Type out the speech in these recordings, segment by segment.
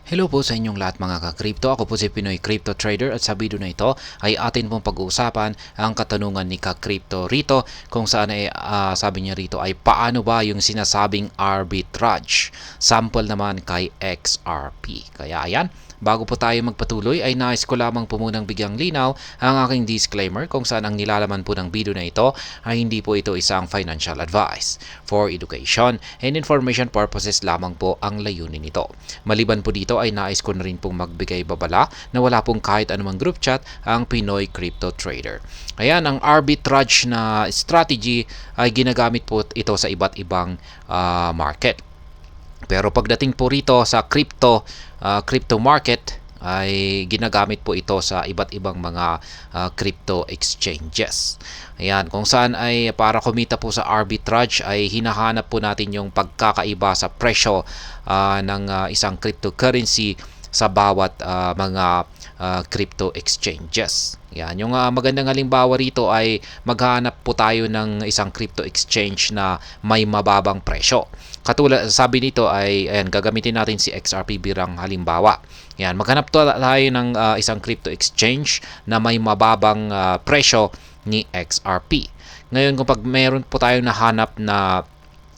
Hello po sa inyong lahat mga ka-crypto. Ako po si Pinoy Crypto Trader at sa video na ito ay atin pong pag-uusapan ang katanungan ni ka-crypto rito kung saan ay sabi niya rito ay paano ba yung sinasabing arbitrage? Sample naman kay XRP. Kaya ayan, bago po tayo magpatuloy ay nais ko lamang po munang bigyang linaw ang aking disclaimer kung saan ang nilalaman po ng video na ito ay hindi po ito isang financial advice. For education and information purposes lamang po ang layunin nito. Maliban po dito ay nais ko na rin pong magbigay babala na wala pong kahit anumang group chat ang Pinoy Crypto Trader. Ayan, ang arbitrage na strategy ay ginagamit po ito sa iba't ibang market. Pero pagdating po rito sa crypto market ay ginagamit po ito sa iba't ibang mga crypto exchanges. Ayan, kung saan ay para kumita po sa arbitrage ay hinahanap po natin yung pagkakaiba sa presyo ng isang cryptocurrency sa bawat mga crypto exchanges. Yan, yung magandang halimbawa rito ay maghanap po tayo ng isang crypto exchange na may mababang presyo. Katulad sabi nito ay ayan, gagamitin natin si XRP birang halimbawa. Yan, maghanap tayo ng isang crypto exchange na may mababang presyo ni XRP. Ngayon kung pag meron po tayo nahanap na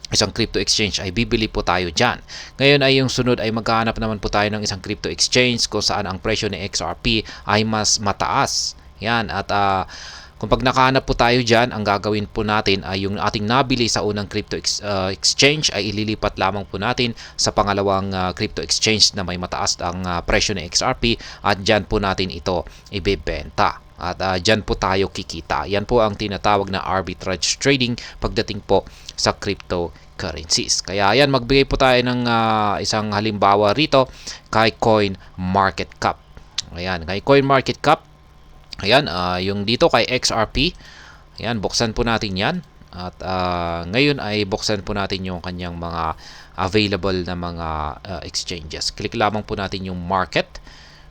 isang crypto exchange ay bibili po tayo dyan. Ngayon ay yung sunod ay maghahanap naman po tayo ng isang crypto exchange kung saan ang presyo ni XRP ay mas mataas. Yan, at kung pag nakahanap po tayo dyan, ang gagawin po natin ay yung ating nabili sa unang crypto exchange ay ililipat lamang po natin sa pangalawang crypto exchange na may mataas ang presyo ni XRP at dyan po natin ito ibebenta. At dyan po tayo kikita. Yan po ang tinatawag na arbitrage trading pagdating po sa cryptocurrencies. Kaya yan, magbigay po tayo ng isang halimbawa rito kay Coin Market Cap. Ayan, kay Coin Market Cap. Ayan, yung dito kay XRP. Ayan, buksan po natin yan. At ngayon ay buksan po natin yung kanyang mga available na mga exchanges. Click lamang po natin yung market.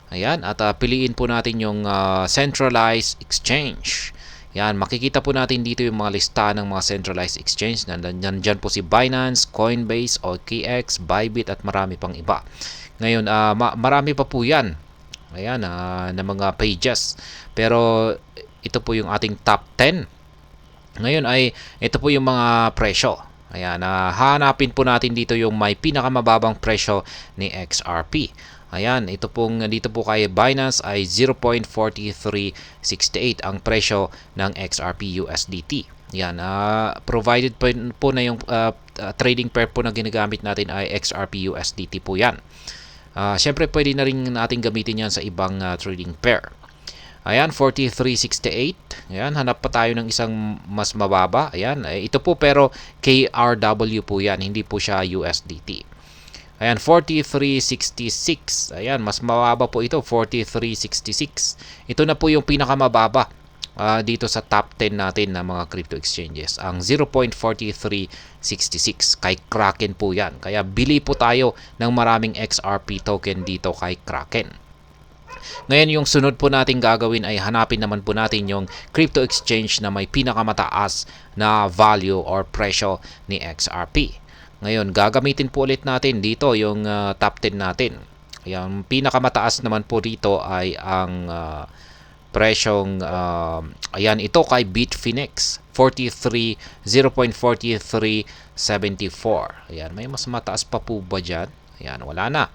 Ayan, at piliin po natin yung centralized exchange. Yan, makikita po natin dito yung mga listahan ng mga centralized exchange. Nandyan po si Binance, Coinbase, OKX, Bybit at marami pang iba. Ngayon, marami pa po yan. Ayan, na mga pages. Pero ito po yung ating top 10. Ngayon ay ito po yung mga presyo. Ayan, hahanapin po natin dito yung may pinakamababang presyo ni XRP. Ayan, ito pong dito po kay Binance ay 0.4368 ang presyo ng XRP USDT. Yan, provided po na yung trading pair po na ginagamit natin ay XRP USDT po yan. Siyempre pwede na rin natin gamitin yan sa ibang trading pair. Ayan, 4368. Ayan, hanap pa tayo ng isang mas mababa. Ayan, ito po pero KRW po yan, hindi po siya USDT. Ayan, 4366. Ayan, mas mababa po ito, 4366. Ito na po yung pinakamababa dito sa top 10 natin na mga crypto exchanges. Ang 0.4366 kay Kraken po yan. Kaya bili po tayo ng maraming XRP token dito kay Kraken. Ngayon yung sunod po natin gagawin ay hanapin naman po natin yung crypto exchange na may pinakamataas na value or presyo ni XRP. Ngayon, gagamitin po ulit natin dito yung top 10 natin. Yung pinakamataas naman po dito ay ang presyong, ayan, ito kay Bitfinex. 0.4374. Ayan, may mas mataas pa po ba dyan? Ayan, wala na.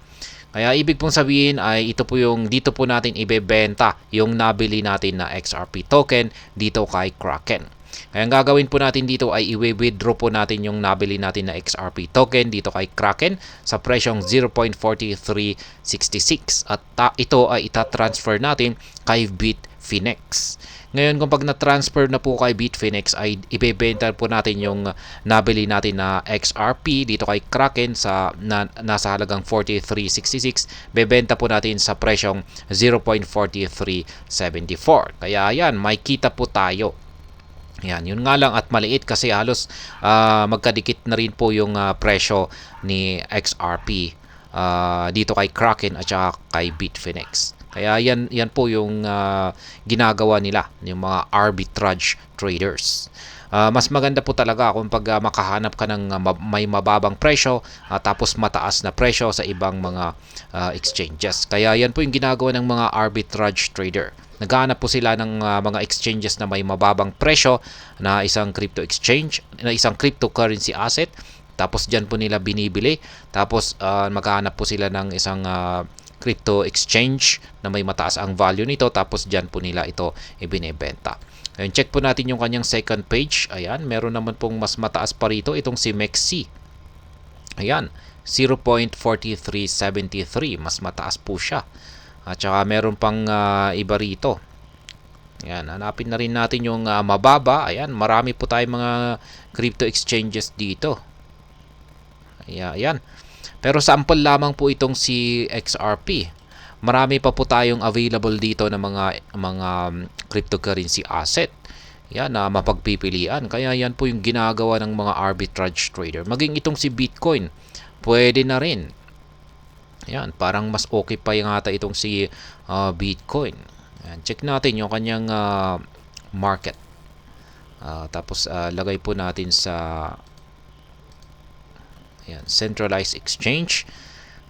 Kaya ibig pong sabihin ay ito po yung dito po natin ibebenta yung nabili natin na XRP token dito kay Kraken. Kaya ang gagawin po natin dito ay i-withdraw po natin yung nabili natin na XRP token dito kay Kraken sa presyong 0.4366 at ito ay itatransfer natin kay Bitfinex. Ngayon kung pag na-transfer na po kay Bitfinex ay ibebenta po natin yung nabili natin na XRP dito kay Kraken sa nasa halagang 4366, bebenta po natin sa presyong 0.4374. Kaya yan, may kita po tayo. Yan, yun nga lang at maliit kasi halos magkadikit na rin po yung presyo ni XRP dito kay Kraken at saka kay Bitfinex. Kaya yan po yung ginagawa nila, yung mga arbitrage traders. Mas maganda po talaga kung pag makahanap ka ng may mababang presyo tapos mataas na presyo sa ibang mga exchanges. Kaya yan po yung ginagawa ng mga arbitrage trader. Naghahanap po sila ng mga exchanges na may mababang presyo na isang crypto exchange, na isang cryptocurrency asset. Tapos dyan po nila binibili. Tapos maghahanap po sila ng isang crypto exchange na may mataas ang value nito. Tapos dyan po nila ito ibinebenta. Ayun, check po natin yung kanyang second page. Ayan, meron naman pong mas mataas pa rito. Itong si MEXC. Ayan, 0.4373. Mas mataas po siya. At saka meron pang iba rito. Ayan, hanapin na rin natin yung mababa. Ayan, marami po tayong mga crypto exchanges dito. Ayan. Pero sample lamang po itong si XRP. Marami pa po tayong available dito na mga cryptocurrency asset. Yan na mapagpipilian. Kaya yan po yung ginagawa ng mga arbitrage trader. Maging itong si Bitcoin, pwede na rin. Yan, parang mas okay pa yung ata itong si Bitcoin. Yan, check natin yung kanyang market. Tapos lagay po natin sa centralized exchange.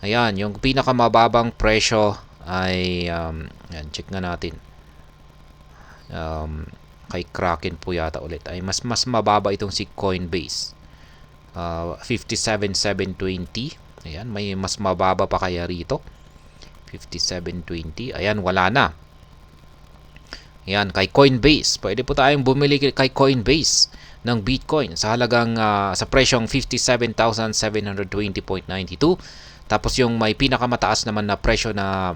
Ayan, yung pinakamababang presyo ay yan, check na natin. Kay Kraken po yata ulit. Ay mas mababa itong si Coinbase. 57,720. Ayan, may mas mababa pa kaya rito. 5720. Ayan, wala na. Ayan, kay Coinbase. Pwede po tayong bumili kay Coinbase ng Bitcoin sa halagang sa presyong 57,720.92. Tapos yung may pinakamataas naman na presyo na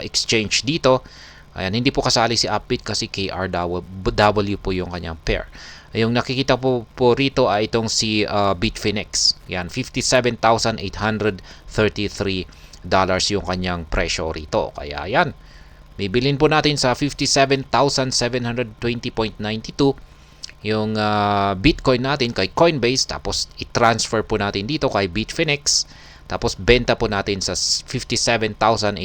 exchange dito, ayan, hindi po kasali si Upbit kasi KRW po yung kanyang pair. Yung nakikita po rito ay itong si Bitfinex. Yan, $57,833 yung kanyang presyo rito. Kaya yan, bibilin po natin sa 57,720.92 yung Bitcoin natin kay Coinbase. Tapos i-transfer po natin dito kay Bitfinex. Tapos benta po natin sa 57,833.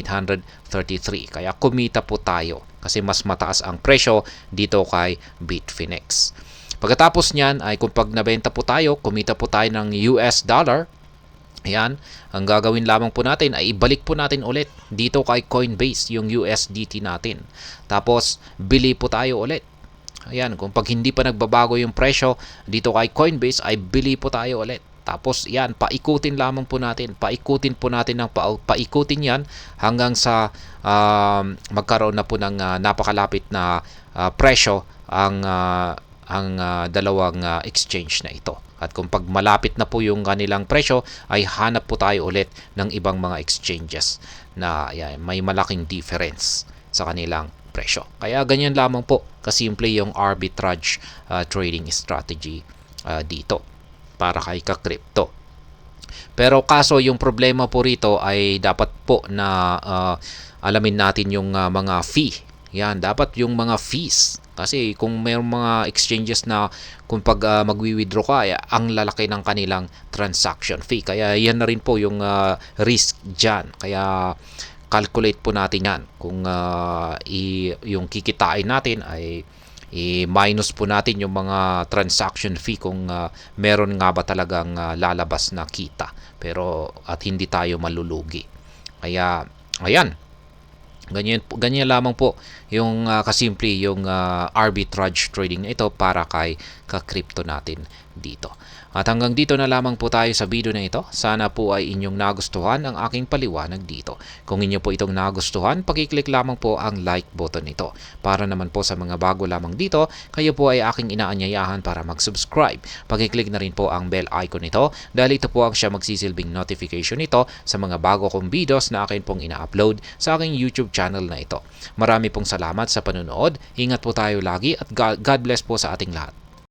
Kaya kumita po tayo kasi mas mataas ang presyo dito kay Bitfinex. Pagkatapos niyan ay kung pag nabenta po tayo, kumita po tayo ng US dollar. Ayan, ang gagawin lamang po natin ay ibalik po natin ulit dito kay Coinbase yung USDT natin. Tapos bili po tayo ulit. Ayan, kung pag hindi pa nagbabago yung presyo dito kay Coinbase ay bili po tayo ulit. Tapos yan, paikutin lamang po natin. Paikutin po natin ng paikutin yan hanggang sa magkaroon na po ng napakalapit na presyo ang dalawang exchange na ito. At kung pag malapit na po yung kanilang presyo, ay hanap po tayo ulit ng ibang mga exchanges na may malaking difference sa kanilang presyo. Kaya ganyan lamang po kasimple yung arbitrage trading strategy dito para kay ka-crypto. Pero kaso yung problema po rito ay dapat po na alamin natin yung mga fee. Yan, dapat yung mga fees. Kasi kung may mga exchanges na kung pag magwi-withdraw ka, ang lalaki ng kanilang transaction fee. Kaya yan na rin po yung risk dyan. Kaya calculate po natin yan. Kung yung kikitain natin ay i-minus po natin yung mga transaction fee kung meron nga ba talagang lalabas na kita. Pero at hindi tayo malulugi. Kaya, ayan. Ganyan lamang po yung kasimple yung arbitrage trading na ito para kay ka-crypto natin dito. At hanggang dito na lamang po tayo sa video na ito. Sana po ay inyong nagustuhan ang aking paliwanag dito. Kung inyo po itong nagustuhan, pakiclick lamang po ang like button nito. Para naman po sa mga bago lamang dito, kayo po ay aking inaanyayahan para mag-subscribe. Pakiclick na rin po ang bell icon nito dahil ito po ang siya magsisilbing notification nito sa mga bago kong videos na akin pong ina-upload sa aking YouTube channel na ito. Marami pong salamat sa panonood. Ingat po tayo lagi at God bless po sa ating lahat.